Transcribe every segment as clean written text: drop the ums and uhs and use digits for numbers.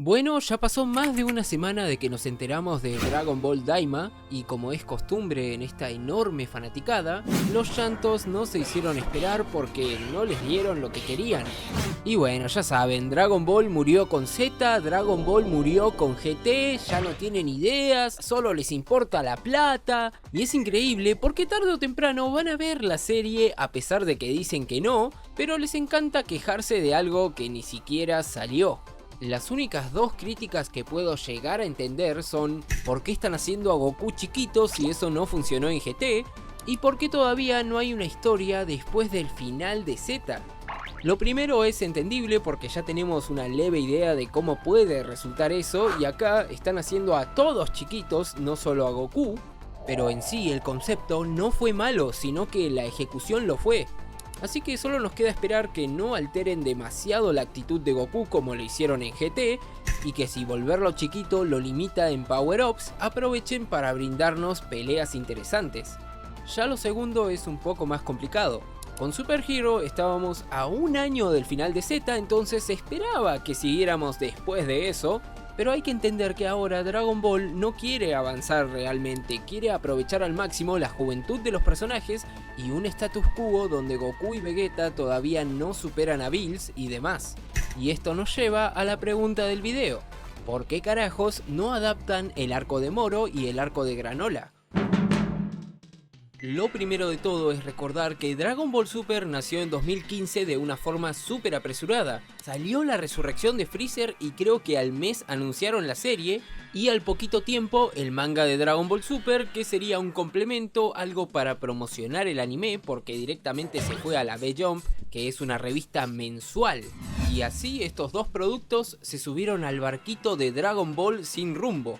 Bueno, ya pasó más de una semana de que nos enteramos de Dragon Ball Daima y como es costumbre en esta enorme fanaticada, los llantos no se hicieron esperar porque no les dieron lo que querían. Y bueno, ya saben, Dragon Ball murió con Z, Dragon Ball murió con GT, ya no tienen ideas, solo les importa la plata. Y es increíble porque tarde o temprano van a ver la serie a pesar de que dicen que no, pero les encanta quejarse de algo que ni siquiera salió. Las únicas dos críticas que puedo llegar a entender son ¿por qué están haciendo a Goku chiquito si eso no funcionó en GT? Y ¿por qué todavía no hay una historia después del final de Z? Lo primero es entendible porque ya tenemos una leve idea de cómo puede resultar eso y acá están haciendo a todos chiquitos, no solo a Goku, pero en sí el concepto no fue malo, sino que la ejecución lo fue. Así que solo nos queda esperar que no alteren demasiado la actitud de Goku como lo hicieron en GT y que si volverlo chiquito lo limita en power-ups, aprovechen para brindarnos peleas interesantes. Ya lo segundo es un poco más complicado. Con Super Hero estábamos a un año del final de Z, entonces se esperaba que siguiéramos después de eso. Pero hay que entender que ahora Dragon Ball no quiere avanzar realmente, quiere aprovechar al máximo la juventud de los personajes y un status quo donde Goku y Vegeta todavía no superan a Bills y demás. Y esto nos lleva a la pregunta del video: ¿por qué carajos no adaptan el arco de Moro y el arco de Granola? Lo primero de todo es recordar que Dragon Ball Super nació en 2015 de una forma súper apresurada. Salió la resurrección de Freezer y creo que al mes anunciaron la serie, y al poquito tiempo el manga de Dragon Ball Super, que sería un complemento, algo para promocionar el anime porque directamente se fue a la B-Jump, que es una revista mensual. Y así estos dos productos se subieron al barquito de Dragon Ball sin rumbo.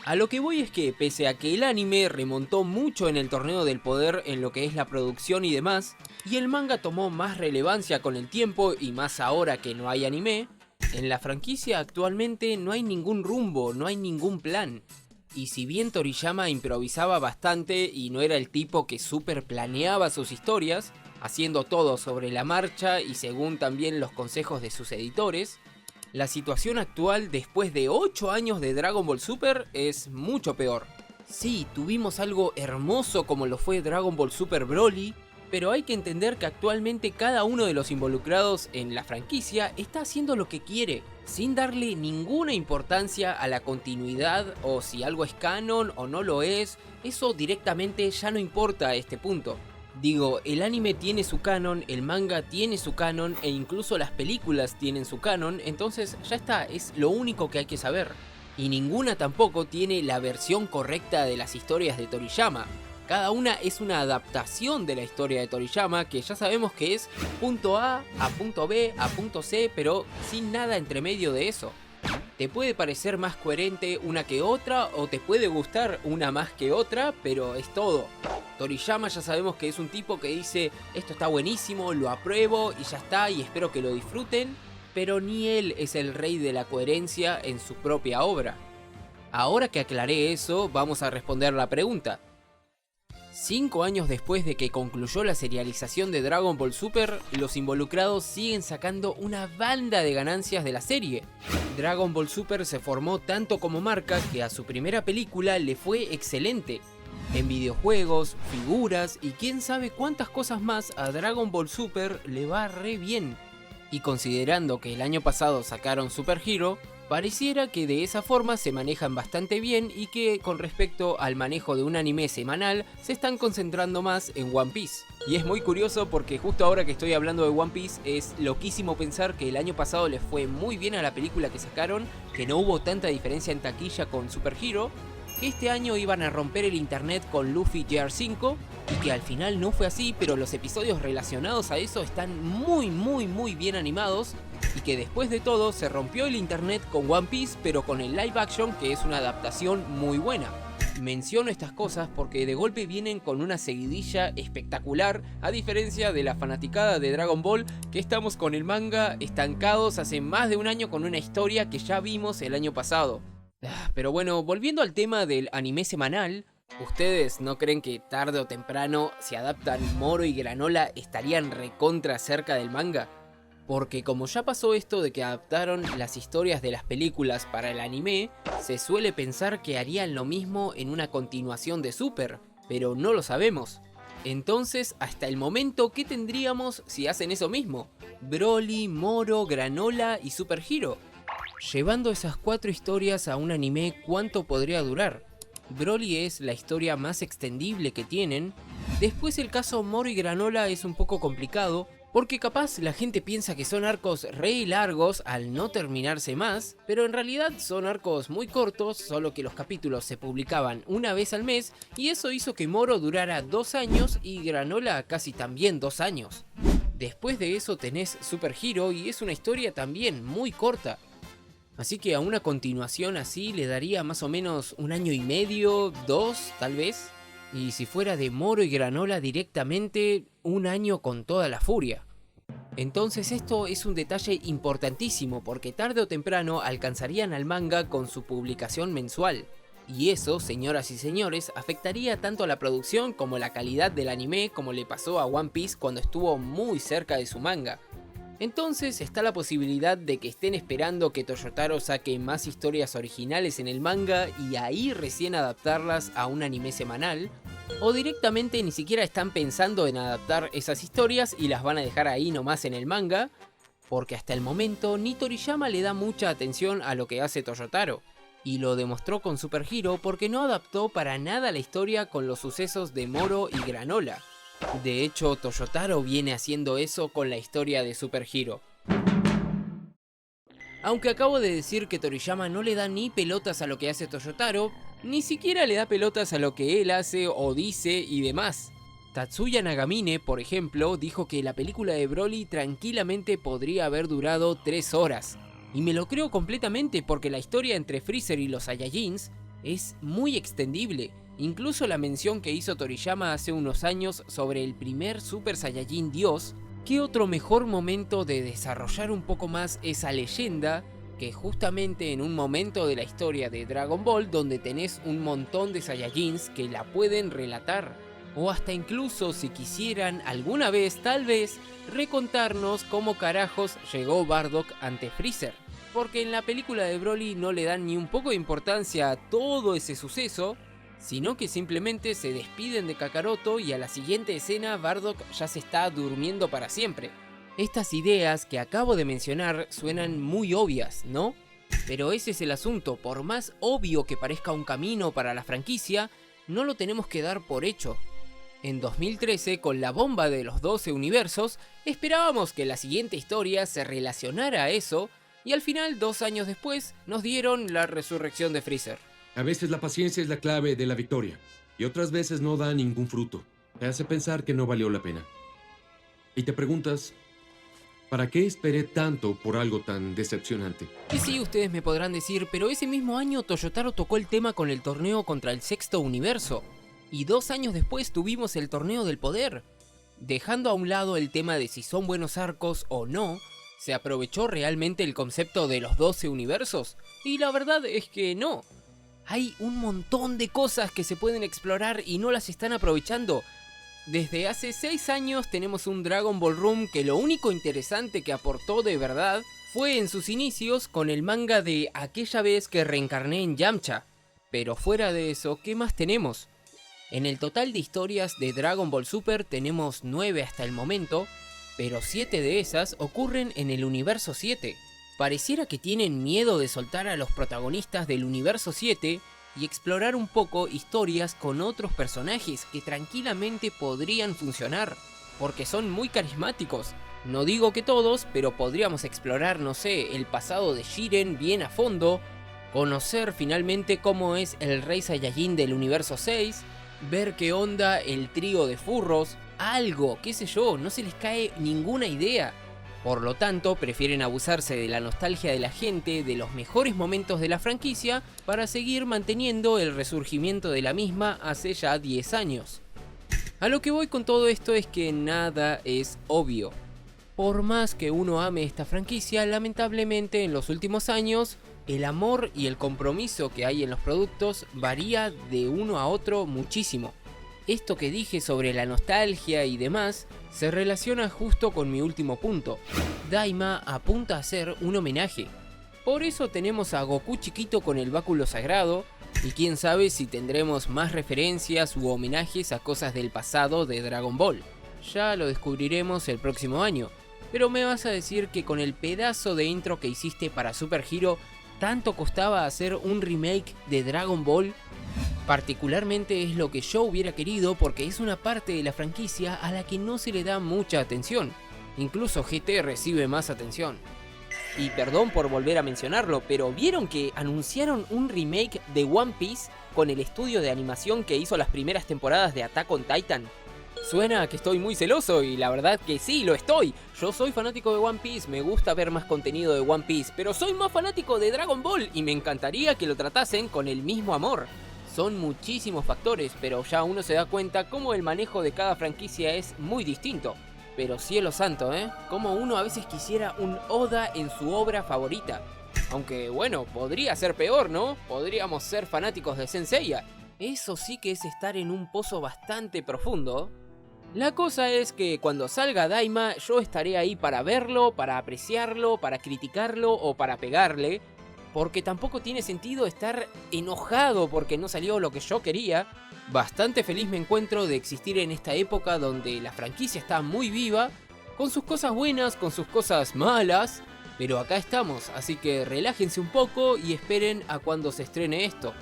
A lo que voy es que, pese a que el anime remontó mucho en el torneo del poder en lo que es la producción y demás, y el manga tomó más relevancia con el tiempo y más ahora que no hay anime, en la franquicia actualmente no hay ningún rumbo, no hay ningún plan. Y si bien Toriyama improvisaba bastante y no era el tipo que súper planeaba sus historias, haciendo todo sobre la marcha y según también los consejos de sus editores, la situación actual después de 8 años de Dragon Ball Super es mucho peor. Sí, tuvimos algo hermoso como lo fue Dragon Ball Super Broly, pero hay que entender que actualmente cada uno de los involucrados en la franquicia está haciendo lo que quiere, sin darle ninguna importancia a la continuidad o si algo es canon o no lo es, eso directamente ya no importa a este punto. Digo, el anime tiene su canon, el manga tiene su canon e incluso las películas tienen su canon, entonces ya está, es lo único que hay que saber. Y ninguna tampoco tiene la versión correcta de las historias de Toriyama. Cada una es una adaptación de la historia de Toriyama que ya sabemos que es punto A punto B a punto C, pero sin nada entre medio de eso. Te puede parecer más coherente una que otra o te puede gustar una más que otra, pero es todo. Toriyama ya sabemos que es un tipo que dice esto está buenísimo, lo apruebo y ya está y espero que lo disfruten, pero ni él es el rey de la coherencia en su propia obra. Ahora que aclaré eso, vamos a responder la pregunta. 5 años después de que concluyó la serialización de Dragon Ball Super, los involucrados siguen sacando una banda de ganancias de la serie. Dragon Ball Super se formó tanto como marca que a su primera película le fue excelente. En videojuegos, figuras y quién sabe cuántas cosas más a Dragon Ball Super le va re bien. Y considerando que el año pasado sacaron Super Hero, pareciera que de esa forma se manejan bastante bien y que con respecto al manejo de un anime semanal se están concentrando más en One Piece. Y es muy curioso porque justo ahora que estoy hablando de One Piece es loquísimo pensar que el año pasado les fue muy bien a la película que sacaron, que no hubo tanta diferencia en taquilla con Super Hero, que este año iban a romper el internet con Luffy GR5 y que al final no fue así, pero los episodios relacionados a eso están muy bien animados y que después de todo se rompió el internet con One Piece pero con el live action que es una adaptación muy buena. Menciono estas cosas porque de golpe vienen con una seguidilla espectacular, a diferencia de la fanaticada de Dragon Ball que estamos con el manga estancados hace más de un año con una historia que ya vimos el año pasado. Pero bueno, volviendo al tema del anime semanal, ¿ustedes no creen que tarde o temprano, si adaptan Moro y Granola, estarían recontra cerca del manga? Porque como ya pasó esto de que adaptaron las historias de las películas para el anime, se suele pensar que harían lo mismo en una continuación de Super, pero no lo sabemos. Entonces, hasta el momento, ¿qué tendríamos si hacen eso mismo? Broly, Moro, Granola y Super Hero. Llevando esas 4 historias a un anime, ¿cuánto podría durar? Broly es la historia más extendible que tienen. Después el caso Moro y Granola es un poco complicado, porque capaz la gente piensa que son arcos re largos al no terminarse más, pero en realidad son arcos muy cortos, solo que los capítulos se publicaban una vez al mes y eso hizo que Moro durara 2 años y Granola casi también 2 años. Después de eso tenés Super Hero y es una historia también muy corta. Así que a una continuación así le daría más o menos 1 año y medio, 2 tal vez. Y si fuera de Moro y Granola directamente, 1 año con toda la furia. Entonces esto es un detalle importantísimo porque tarde o temprano alcanzarían al manga con su publicación mensual. Y eso, señoras y señores, afectaría tanto a la producción como la calidad del anime, como le pasó a One Piece cuando estuvo muy cerca de su manga. Entonces está la posibilidad de que estén esperando que Toyotaro saque más historias originales en el manga y ahí recién adaptarlas a un anime semanal, o directamente ni siquiera están pensando en adaptar esas historias y las van a dejar ahí nomás en el manga, porque hasta el momento ni Toriyama le da mucha atención a lo que hace Toyotaro, y lo demostró con Super Hero porque no adaptó para nada la historia con los sucesos de Moro y Granola. De hecho, Toyotaro viene haciendo eso con la historia de Super Hero. Aunque acabo de decir que Toriyama no le da ni pelotas a lo que hace Toyotaro, ni siquiera le da pelotas a lo que él hace o dice y demás. Tatsuya Nagamine, por ejemplo, dijo que la película de Broly tranquilamente podría haber durado 3 horas. Y me lo creo completamente porque la historia entre Freezer y los Saiyajins es muy extendible. Incluso la mención que hizo Toriyama hace unos años sobre el primer Super Saiyajin Dios, ¿qué otro mejor momento de desarrollar un poco más esa leyenda que justamente en un momento de la historia de Dragon Ball donde tenés un montón de Saiyajins que la pueden relatar? O hasta incluso si quisieran alguna vez, tal vez, recontarnos cómo carajos llegó Bardock ante Freezer. Porque en la película de Broly no le dan ni un poco de importancia a todo ese suceso, sino que simplemente se despiden de Kakaroto y a la siguiente escena Bardock ya se está durmiendo para siempre. Estas ideas que acabo de mencionar suenan muy obvias, ¿no? Pero ese es el asunto, por más obvio que parezca un camino para la franquicia, no lo tenemos que dar por hecho. En 2013, con la bomba de los 12 universos, esperábamos que la siguiente historia se relacionara a eso, y al final, 2 años después, nos dieron la resurrección de Freezer. A veces la paciencia es la clave de la victoria, y otras veces no da ningún fruto. Te hace pensar que no valió la pena. Y te preguntas, ¿para qué esperé tanto por algo tan decepcionante? Y sí, ustedes me podrán decir, pero ese mismo año Toyotaro tocó el tema con el torneo contra el sexto universo. Y 2 años después tuvimos el torneo del poder. Dejando a un lado el tema de si son buenos arcos o no, ¿se aprovechó realmente el concepto de los 12 universos? Y la verdad es que no. Hay un montón de cosas que se pueden explorar y no las están aprovechando. Desde hace 6 años tenemos un Dragon Ball Room que lo único interesante que aportó de verdad fue en sus inicios con el manga de aquella vez que reencarné en Yamcha. Pero fuera de eso, ¿qué más tenemos? En el total de historias de Dragon Ball Super tenemos 9 hasta el momento, pero 7 de esas ocurren en el universo 7. Pareciera que tienen miedo de soltar a los protagonistas del universo 7 y explorar un poco historias con otros personajes que tranquilamente podrían funcionar, porque son muy carismáticos. No digo que todos, pero podríamos explorar, no sé, el pasado de Jiren bien a fondo, conocer finalmente cómo es el Rey Saiyajin del universo 6, ver qué onda el trío de furros, algo, qué sé yo, no se les cae ninguna idea. Por lo tanto, prefieren abusarse de la nostalgia de la gente, de los mejores momentos de la franquicia, para seguir manteniendo el resurgimiento de la misma hace ya 10 años. A lo que voy con todo esto es que nada es obvio. Por más que uno ame esta franquicia, lamentablemente en los últimos años, el amor y el compromiso que hay en los productos varía de uno a otro muchísimo. Esto que dije sobre la nostalgia y demás se relaciona justo con mi último punto. Daima apunta a ser un homenaje. Por eso tenemos a Goku chiquito con el báculo sagrado, y quién sabe si tendremos más referencias u homenajes a cosas del pasado de Dragon Ball. Ya lo descubriremos el próximo año, pero me vas a decir que con el pedazo de intro que hiciste para Super Hero, ¿tanto costaba hacer un remake de Dragon Ball? Particularmente es lo que yo hubiera querido porque es una parte de la franquicia a la que no se le da mucha atención. Incluso GT recibe más atención. Y perdón por volver a mencionarlo, pero ¿vieron que anunciaron un remake de One Piece con el estudio de animación que hizo las primeras temporadas de Attack on Titan? Suena a que estoy muy celoso y la verdad que sí, lo estoy. Yo soy fanático de One Piece, me gusta ver más contenido de One Piece, pero soy más fanático de Dragon Ball y me encantaría que lo tratasen con el mismo amor. Son muchísimos factores, pero ya uno se da cuenta cómo el manejo de cada franquicia es muy distinto. Pero cielo santo, como uno a veces quisiera un Oda en su obra favorita. Aunque bueno, podría ser peor, ¿no? Podríamos ser fanáticos de Saint Seiya. Eso sí que es estar en un pozo bastante profundo. La cosa es que cuando salga Daima yo estaré ahí para verlo, para apreciarlo, para criticarlo o para pegarle. Porque tampoco tiene sentido estar enojado porque no salió lo que yo quería. Bastante feliz me encuentro de existir en esta época donde la franquicia está muy viva, con sus cosas buenas, con sus cosas malas, pero acá estamos, así que relájense un poco y esperen a cuando se estrene esto.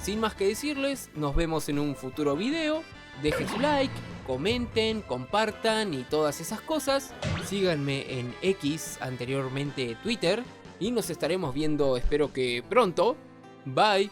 Sin más que decirles, nos vemos en un futuro video, dejen su like, comenten, compartan y todas esas cosas, síganme en X, anteriormente Twitter, y nos estaremos viendo espero que pronto. Bye.